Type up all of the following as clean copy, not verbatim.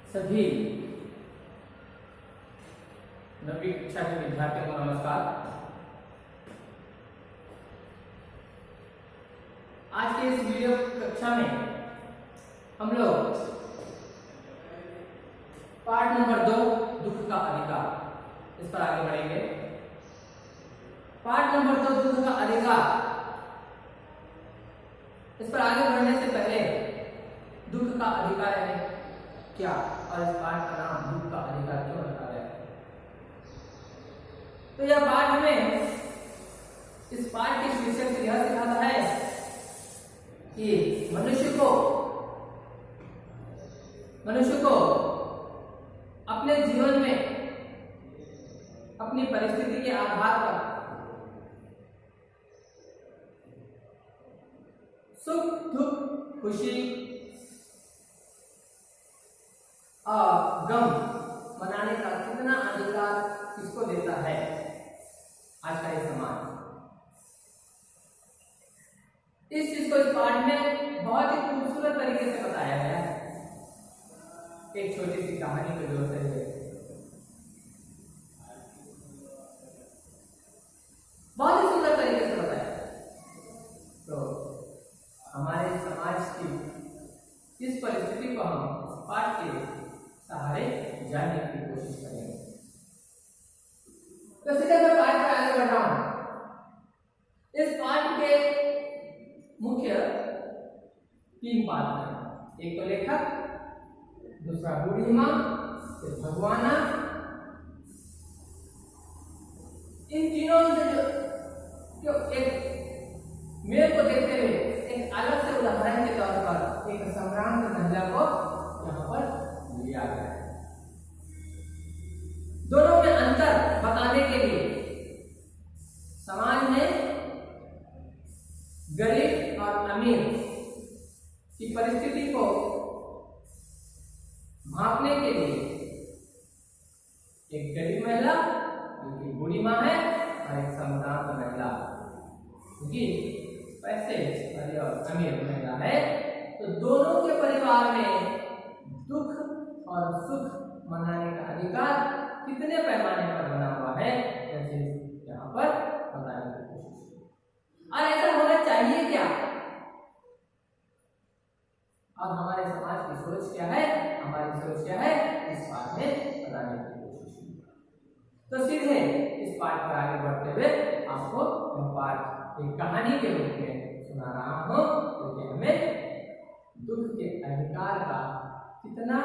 सभी नवीं कक्षा के विद्यार्थियों को नमस्कार। आज के इस वीडियो कक्षा में हम लोग पार्ट नंबर 2 दुख का अधिकार इस पर आगे बढ़ेंगे। पार्ट नंबर 2 दुख का अधिकार, इस पर आगे बढ़ने से पहले दुख का अधिकार है क्या और इस पाठ का नाम दुख का अधिकार क्यों रखा गया है, तो यह पाठ हमें इस पाठ के शीर्षक से यह सिखाता है कि मनुष्य को अपने जीवन में अपनी परिस्थिति के आधार पर सुख दुख खुशी और गम मनाने का कितना अधिकार किसको देता है आज का ये समाज। इस चीज को इस पाठ में बहुत ही खूबसूरत तरीके से बताया गया है। एक छोटी सी कहानी की जरूरत है, बहुत ही सुंदर तरीके से बताया। तो हमारे समाज की इस परिस्थिति को हम इस पाठ के सहारे जानने की कोशिश करेंगे। तो सीधे मैं पाठ पर आगे बढ़ रहा हूं। इस पाठ के मुख्य 3 पात्र हैं, एक तो लेखक, दूसरा बूढ़ी मां, फिर भगवाना। इन तीनों से जो एक मेरे को देखते हुए एक अलग से उदाहरण के तौर पर एक संग्राम की महिला को यहाँ पर लिया गया है। दोनों में अंतर बताने के लिए समाज में गरीब और अमीर की परिस्थिति को भांपने के लिए एक गरीब महिला जो कि बूढ़ी मां है और एक संभ्रांत महिला क्योंकि पैसे वाली और अमीर महिला है। तो दोनों के परिवार में दुख और सुख मनाने का अधिकार कितने पैमाने पर बना हुआ है जैसे यहाँ पर बताने की कोशिश। और ऐसा होना चाहिए क्या और हमारे समाज की सोच क्या है, हमारी सोच क्या है, इस पाठ में बताने की कोशिश। तो सीधे इस पाठ पर आगे बढ़ते हुए आपको यह पाठ एक कहानी के रूप में सुना रहा हूं क्योंकि हमें दुख के अधिकार का कितना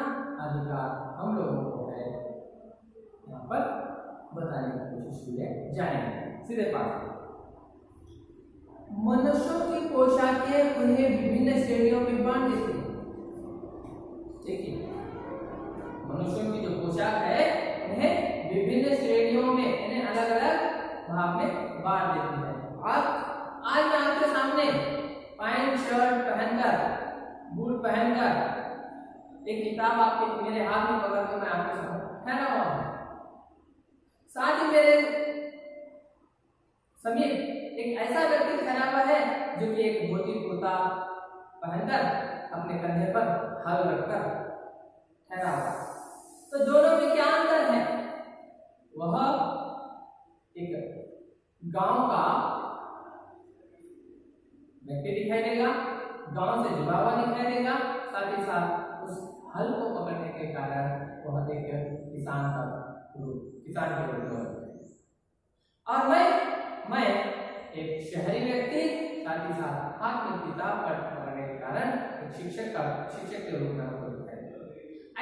अधिकार हम लोगों को है यहाँ पर बताने की कोशिश की है। जानेंगे सीधे पाठ। मनुष्यों की पोशाकें उन्हें विभिन्न श्रेणियों में बांट देती है। देखिए, मनुष्यों की जो पोशाक है उन्हें विभिन्न श्रेणियों में, इन्हें अलग अलग भाग में बांट देती है। और आज मैं आपके सामने पैंट शर्ट पहनकर, बूट पहनकर एक किताब आपके मेरे हाथ में पकड़ कर मैं आपके सामने ठहरा हुआ हूं। साथ ही मेरे समीप एक ऐसा व्यक्ति ठहरा हुआ है जो कि एक धोती कुर्ता पहनकर अपने कंधे पर हल रखकर ठहरा हुआ। तो दोनों में क्या अंतर है? वह एक गांव का व्यक्ति दिखाई देगा, गांव से जुड़ा हुआ दिखाई देगा, साथ ही साथ उस हल को पकड़ने के कारण वह एक किसान के रूप में। और मैं एक शहरी व्यक्ति, साथ ही साथ हाथ में किताब पकड़ने के कारण एक शिक्षक के रूप में हमको दिखाई देगा।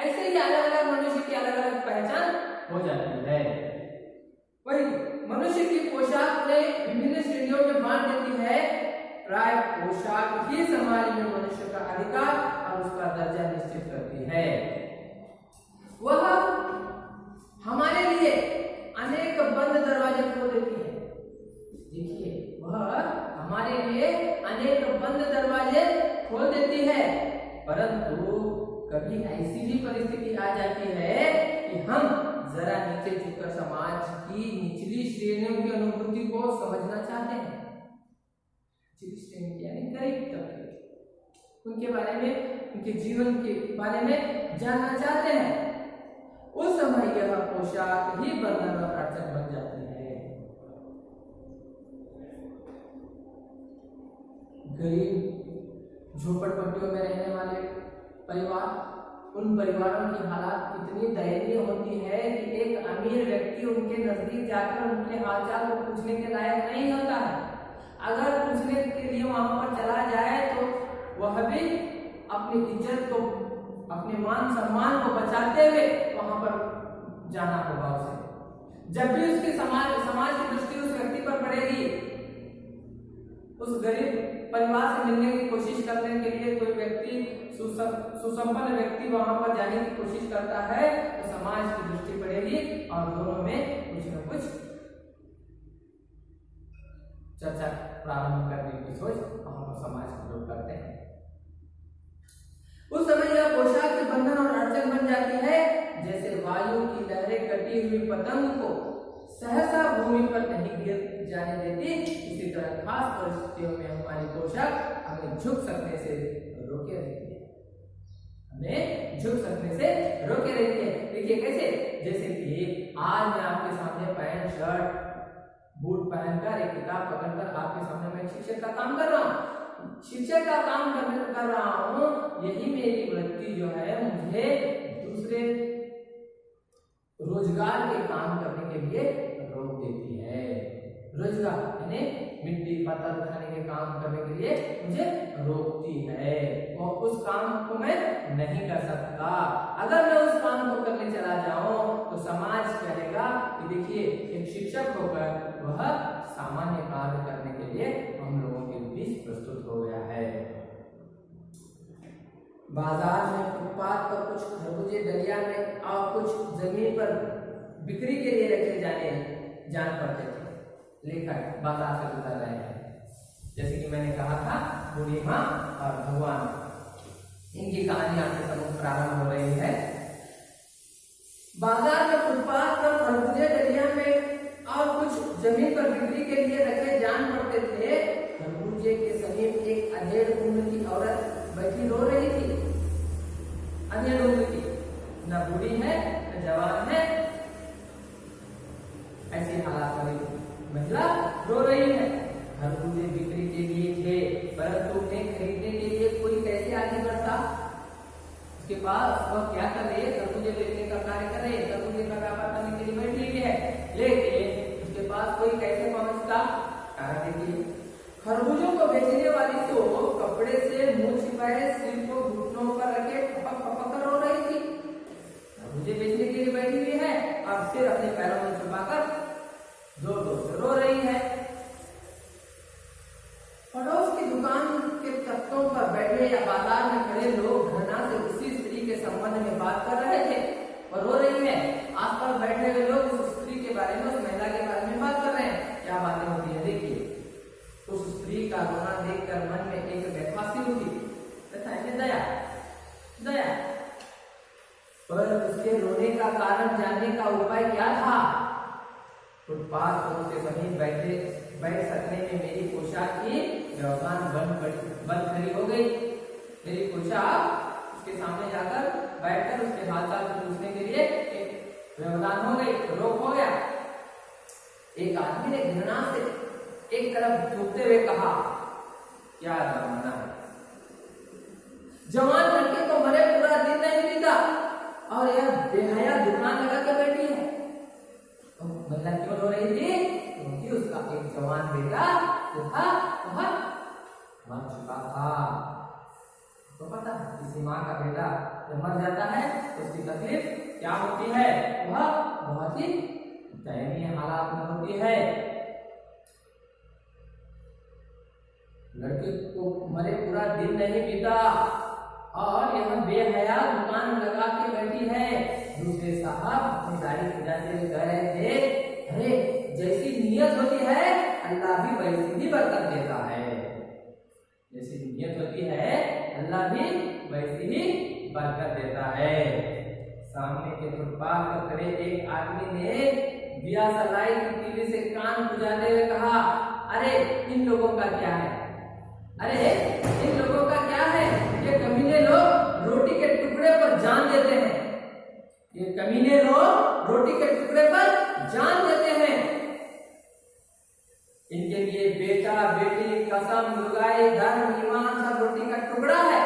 ऐसे ही अलग अलग मनुष्य की अलग अलग पहचान हो जाती है। वही मनुष्य की पोशाक में विभिन्न श्रेणियों में बांट देती है। प्राय पोशाक ही समाज में मनुष्य का अधिकार और उसका दर्जा निश्चित करती है। वह हमारे लिए अनेक बंद दरवाजे खोल देती है। देखिए, वह हमारे लिए अनेक बंद दरवाजे खोल देती है, परंतु कभी ऐसी भी परिस्थिति आ जाती है कि हम जरा नीचे झुककर समाज की निचली श्रेणियों की अनुभूति को समझना चाहते हैं। यानी गरीब तबके, उनके बारे में, उनके जीवन के बारे में जानना चाहते हैं। उस समय यह पोशाक ही बंधन और अड़चन बन जाती है। गरीब झोपड़पट्टियों में रहने वाले परिवार, उन परिवारों की हालात इतनी दयनीय होती है कि एक अमीर व्यक्ति उनके नजदीक जाकर उनके हालचाल को पूछने के लायक नहीं होता है। अगर पूछने के लिए वहां पर चला जाए तो वह भी अपनी इज्जत को, अपने मान सम्मान को बचाते हुए वहां पर जाना होगा उसे। जब भी उसकी समाज की दृष्टि उस व्यक्ति पर पड़ेगी, उस गरीब परिवार से मिलने की कोशिश करने के लिए कोई व्यक्ति, सुसंपन्न व्यक्ति वहां पर जाने की कोशिश करता है, तो समाज की दृष्टि पड़ेगी और दोनों में कुछ न कुछ चर्चा प्रारंभ करने की सोच वहां पर समाज के लोग करते हैं। उस समय यह पोशाक के बंधन और अड़चन बन जाती है, जैसे वायु की लहरें कटी हुई पतंग को सहसा भूमि पर नहीं गिर जाने देती, इसी तरह खास परिस्थितियों में हमारी पोशाक हमें झुक सकने से रोके रहती है, हमें झुक सकने से रोके रहती है। देखिए कैसे, जैसे कि आज मैं आपके सामने पैंट शर्ट बूट पहनकर एक किताब पकड़कर आपके सामने मैं शिक्षक का काम कर रहा हूँ, शिक्षक का काम कर रहा हूँ। यही मेरी वृत्ति जो है मुझे दूसरे रोजगार के काम करने के लिए रोक देती है। रोजगार यानी मिट्टी पत्थर उठाने के काम करने के लिए मुझे रोकती है और उस काम को मैं नहीं कर सकता। अगर मैं उस काम को करने चला जाऊं तो समाज कहेगा कि देखिए एक शिक्षक होकर वह सामान्य कार्य करने के लिए हम लोगों के बीच प्रस्तुत हो गया है। बाजार में फुटपाथ पर कुछ खरबूजे डलिया में और कुछ जमीन पर बिक्री के लिए रखे जान पड़ते थे। लेखक बाजार से गुजर रहे हैं, जैसे कि मैंने कहा था बूढ़ी माँ और भगवान, इनकी कहानी आपके सम्मुख प्रारंभ हो रही है। बाजार में फुटपाथ पर खरबूजे डलिया में और कुछ जमीन पर बिक्री के लिए रखे जान पड़ते थे। खरबूजे के समीप एक अधेड़ उम्र की औरत बैठी रो रही थी। अधेड़ उम्र की, न बूढ़ी है न जवान है, ऐसी हालात वाली महिला रो रही है। खरबूजे बिक्री के लिए थे, परंतु उन्हें खरीदने के लिए कोई कैसे आगे बढ़ता? उसके पास वह क्या कर रही है? खरबूजे बेचने का कार्य कर रही है, खरबूजे का व्यापार करने के लिए बैठी हुई है, लेकिन उसके पास कोई कैसे पहुंचता? कारण देखिए, खरबूजों को बेचने वाली तो कपड़े से मुंह छिपाए सिर को घुटनों पर रखे फपक फपक कर रो रही थी। खरबूजे बेचने के लिए बैठी हुई है और सिर अपने पैरों में छुपाकर जोर जोर से रो रही है। पड़ोस की दुकान के तख्तों पर बैठे या बाजार में खड़े लोग घृणा से उसी स्त्री के संबंध में बात कर रहे थे और रो रही है। आसपास बैठे हुए लोग उस स्त्री के बारे में, उस महिला के बारे में बात कर रहे हैं। क्या बातें होती है देखिए। उस स्त्री का रोना देखकर मन में एक व्यथा सी उठी, दया दया। पर उसके रोने का कारण जानने का उपाय क्या था? फुटपाथ पर उसके समीप बैठ सकने में मेरी पोशाक की व्यवधान बंद खड़ी हो गई। मेरी पोशाक उसके सामने जाकर बैठकर उसके हालचाल को पूछने के लिए एक व्यवधान हो गई, रोक हो गया। एक आदमी ने घृणा से एक तरफ झुकते हुए कहा, क्या जमाना है, जवान लड़के को मरे पूरा दिन नहीं बीता और यह बेहया दुकान लगा के बैठी है। तो महिला क्यों रो रही थी? क्योंकि उसका एक जवान बेटा जो था वह मर चुका था। तो पता है किसी माँ का बेटा जब मर जाता है तो उसकी तकलीफ क्या होती है? वह बहुत ही दयनीय हालात में होती है। लड़के को मरे पूरा दिन नहीं बीता और यह बेहया दुकान लगा के बैठी है। दूसरे साहब अपनी दाढ़ी खुजाते हुए कह रहे थे, अरे जैसी नीयत होती है अल्लाह भी वैसी ही बरकत देता है। जैसी नीयत होती है अल्लाह भी वैसी ही बरकत देता है। सामने के फुटपाथ पर खड़े एक आदमी ने दिया सलाई की तीली से कान खुजाते हुए कहा, अरे इन लोगों का क्या है, अरे इन लोगों का क्या है, ये कमीने लोग रोटी के टुकड़े पर जान देते हैं। ये कमीने लोग रोटी के टुकड़े पर जान देते हैं। इनके लिए बेटा बेटी कसम लुगाई धर्म ईमान सब रोटी का टुकड़ा है।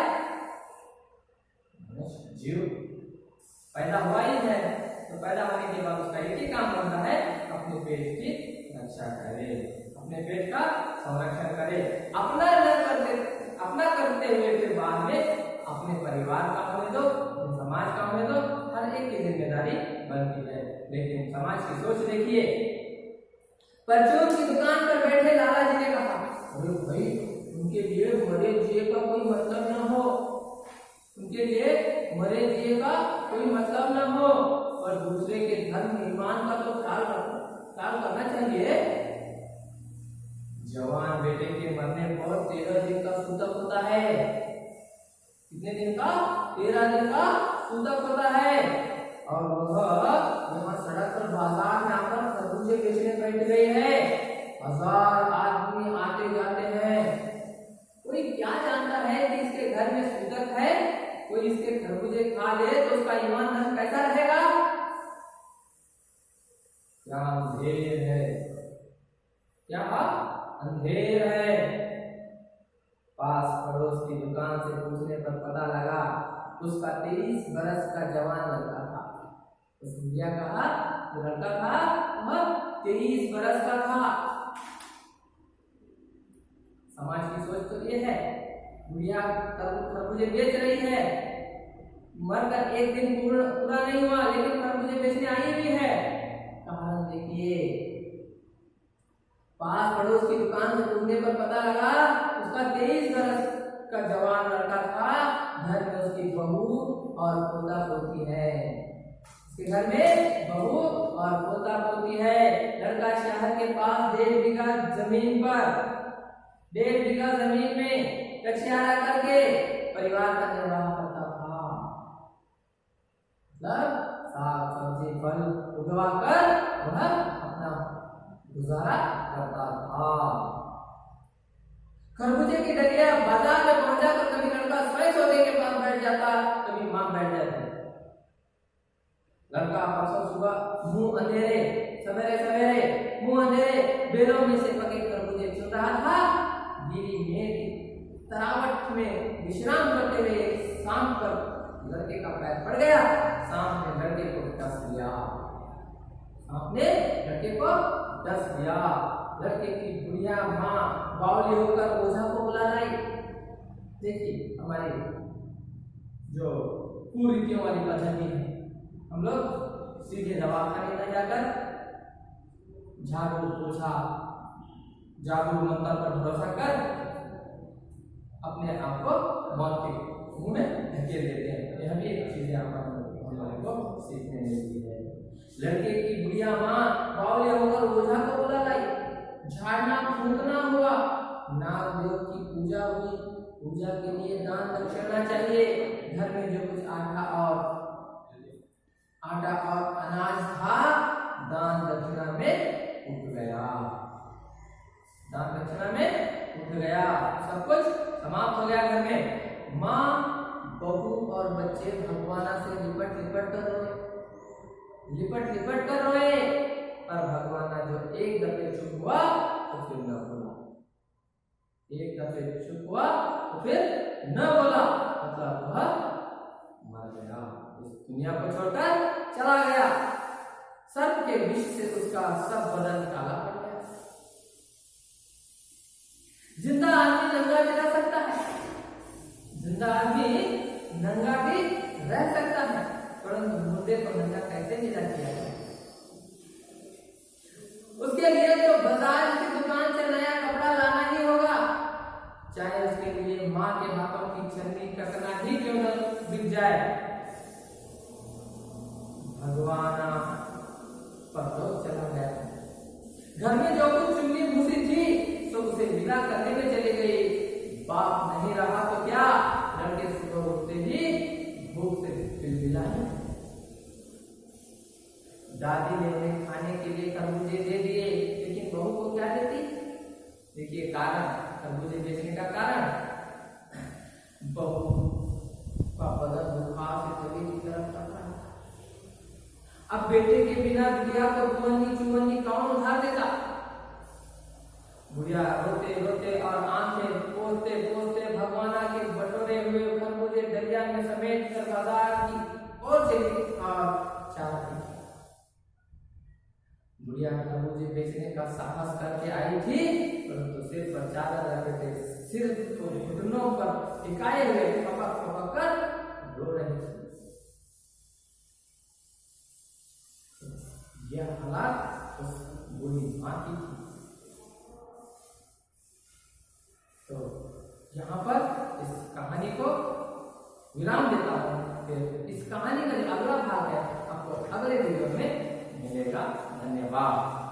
जीव पैदा हुआ ही है तो पैदा होने के बाद उसका एक ही काम बनता है अपने पेट की रक्षा करे, अपने पेट का संरक्षण करे, अपना करते हुए फिर बाद में अपने परिवार का होने दो, अपने समाज का होने दो। हर एक की जिम्मेदारी बनती है। लेकिन समाज की सोच देखिए, परचून की दुकान पर बैठे लाला जी ने कहा, अरे भाई उनके लिए मरे जिए का कोई मतलब न हो, उनके लिए मरे जिए का कोई मतलब न हो, और दूसरे के धर्म ईमान का तो ख्याल करना चाहिए। जवान बेटे के मरने पर 13 दिन का सूतक होता है। कितने दिन का? 13 दिन का सूतक होता है। और वह यहाँ सड़क पर बाजार में आकर खरबूजे बेचने बैठ गए हैं। 1000 आदमी आते जाते हैं। कोई क्या जानता है कि इसके घर में सूतक है? कोई इसके खरबूजे खा ले तो उसका ईमान धर्म कैसा रहेगा? क्या अंधेर है, क्या अंधेर है। पास पड़ोस की दुकान से पूछने पर पता लगा उसका 23 बरस का जवान लड़का था। उस बुढ़िया का जो लड़का था वह 23 बरस का था। समाज की सोच तो ये है, बुढ़िया खरबूजे बेच रही है, मरकर एक दिन पूरा नहीं हुआ लेकिन खरबूजे बेचने आई भी है। कारण देखिए, पास पड़ोस की दुकान से पूछने पर पता लगा उसका 23 बरस का जवान लड़का था। घर में उसकी बहू और पोता पोती है। उसके घर में बहू और पोता पोती है। लड़का शहर के पास 1.5 बीघा जमीन पर 1.5 बीघा जमीन में कचियारा करके परिवार का निर्वाह करता था। मतलब साग सब्जी फल उगवा कर वह अपना गुजारा करता था। खरबूजे की डलिया बाजार में पहुंचा कर कभी लड़का स्वयं सौदे के पास बैठ जाता, कभी मां बैठ जाती। लड़का परसों सुबह मुंह अंधेरे सवेरे सवेरे मुंह अंधेरे बेलों में से पके खरबूजे चुन रहा था। गीली मेघ की तरावट में विश्राम करते हुए शाम पर लड़के का पैर पड़ गया। सांप ने लड़के को डस लिया। सांप ने लड़के को डस लिया। लड़के की बुढ़िया माँ बावली होकर ओझा को बुला लाई। देखिए हमारी जो कुरीतियों वाली पद्धति है, हम लोग सीधे दवाखाने में जाकर झाड़ू पोछा जादू मंत्र पर भरोसा कर अपने आप को मौत के मुंह में धकेल देते हैं। यह भी एक चीज हम लोगों को सीखने मिलती है। लड़के की बुढ़िया माँ बावली होकर ओझा को बुला लाई। झाड़ना फूंकना हुआ, नागदेव की पूजा हुई। पूजा के लिए दान दक्षिणा चाहिए। घर में जो कुछ आटा और अनाज था दान दक्षिणा में उठ गया। दान दक्षिणा में उठ गया, सब कुछ समाप्त हो गया। घर में माँ बहू और बच्चे भगवाना से लिपट लिपट कर रोए। पर भगवाना जो एक दफे चुप हुआ तो फिर न बोला। एक दफे चुप हुआ तो फिर न बोला, मतलब वह मर गया, इस दुनिया को छोड़कर चला गया। सर्प के विष से उसका सब बदन काला पड़ गया। जिंदा आदमी नंगा भी रह सकता है, जिंदा आदमी नंगा भी रह सकता है, परंतु मुर्दे को नंगा कैसे मिला किया जाए? उसके लिए तो बाजार की दुकान से नया कपड़ा लाना ही होगा, चाहे उसके लिए माँ के हाथों की छन्नी कटना ही क्यों न बिक जाए। भगवान परलोक चला गया। घर में जो कुछ चुन्नी भूसी थी तो उसे विदा करने में चली गई। बाप नहीं रहा तो क्या, लड़के सुबह उठते ही भूख से चिल्लाए। दादी ने उन्हें खाने के लिए खरबूजे दे दिए, लेकिन बहू को क्या देती? देखिए कारण, खरबूजे बेचने का कारण, बहू का बदन बुखार से तबीयत की तरफ था। अब बेटे के बिना गुड़िया को दुअन्नी चुअन्नी कौन उधार देता? गुड़िया रोते रोते और आंखें पोंछते पोंछते भगवाना के बटोरे हुए खरबूजे दरिया में समेट कर बाजार की ओर चली और चाहती। गुड़िया खरबूजे बेचने का साहस करके आई थी, परंतु सिर पर चादर रखे थे, सिर को घुटनों पर टिकाए हुए पपक पपक कर रो रही थी। यह हालात उस बूढ़ी मां की थी। तो यहाँ पर इस कहानी को विराम देता हूँ। फिर इस कहानी का जो अगला भाग है आपको अगले वीडियो में मिलेगा। धन्यवाद।